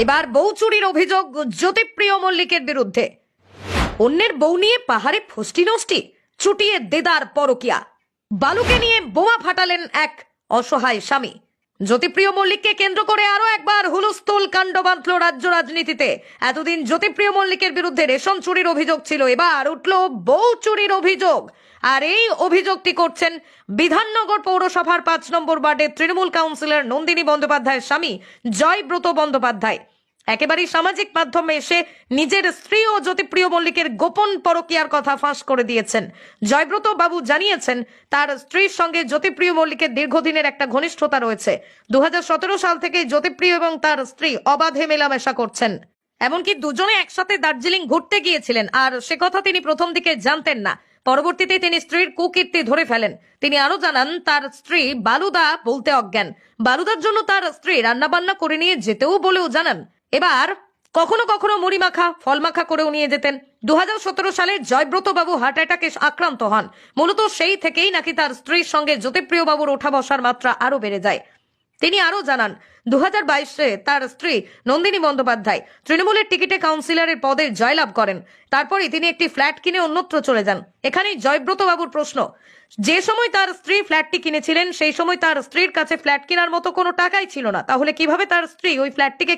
এবার বউ চুরির অভিযোগ জ্যোতিপ্রিয় মল্লিকের বিরুদ্ধে। অন্যের বউ নিয়ে পাহাড়ে ফষ্টি নষ্টি, চুটিয়ে দেদার পরকিয়া, বালুকে নিয়ে বোমা ফাটালেন এক অসহায় স্বামী। জ্যোতিপ্রিয় মল্লিককে কেন্দ্র করে আরো একবার হুলস্থুল কাণ্ড বাঁধল রাজ্য রাজনীতিতে। এতদিন জ্যোতিপ্রিয় মল্লিকের বিরুদ্ধে রেশন চুরির অভিযোগ ছিল, এবার উঠল বউ চুরির অভিযোগ। আর এই অভিযোগটি করছেন বিধাননগর পৌরসভার 5 নম্বর ওয়ার্ডের তৃণমূল কাউন্সিলর নন্দিনী বন্দ্যোপাধ্যায়ের স্বামী জয়ব্রত বন্দ্যোপাধ্যায়। একেবারেই সামাজিক মাধ্যমে এসে নিজের স্ত্রী ও জ্যোতিপ্রিয় মল্লিকের গোপন পরকীয়ার কথা ফাঁস করে দিয়েছেন। জয়ব্রত বাবু জানিয়েছেন তার স্ত্রীর সঙ্গে জ্যোতিপ্রিয় মল্লিকের দীর্ঘদিনের একটা ঘনিষ্ঠতা রয়েছে। 2017 সাল থেকে জ্যোতিপ্রিয় এবং তার স্ত্রী অবাধে মেলামেশা করছেন, এমনকি দুজনে একসাথে দার্জিলিং ঘুরতে গিয়েছিলেন। আর সে কথা তিনি প্রথম দিকে জানতেন না, পরবর্তীতে তিনি স্ত্রীর কুকীর্তি ধরে ফেলেন। তিনি আরো জানান তার স্ত্রী বালুদা বলতে অজ্ঞান, বালুদার জন্য তার স্ত্রী রান্না বান্না করে নিয়ে যেতেও বলেও জানান। এবার কখনো কখনো মুড়ি মাখা ফল মাখা করেও নিয়ে যেতেন। 2017 সালে জয়ব্রত বাবু হার্ট অ্যাটাকে আক্রান্ত হন। মূলত সেই থেকেই নাকি তার স্ত্রীর সঙ্গে জ্যোতিপ্রিয় বাবুর ওঠা বসার মাত্রা আরো বেড়ে যায়। তিনি আরো জানান 2022-এ তার স্ত্রী নন্দিনী বন্দ্যোপাধ্যায় তৃণমূলের টিকিটে কাউন্সিলরের পদে জয়লাভ করেন। তারপরই তিনি একটি ফ্ল্যাট কিনে অন্যত্র চলে যান। এখানেই জয়ব্রত বাবুর প্রশ্ন, যে সময় তার স্ত্রী ফ্ল্যাটটি কিনেছিলেন সেই সময় তার স্ত্রীর কাছে ফ্ল্যাট কেনার মতো কোনো টাকাই ছিল না, তাহলে কিভাবে তার স্ত্রী ওই ফ্ল্যাটটিকে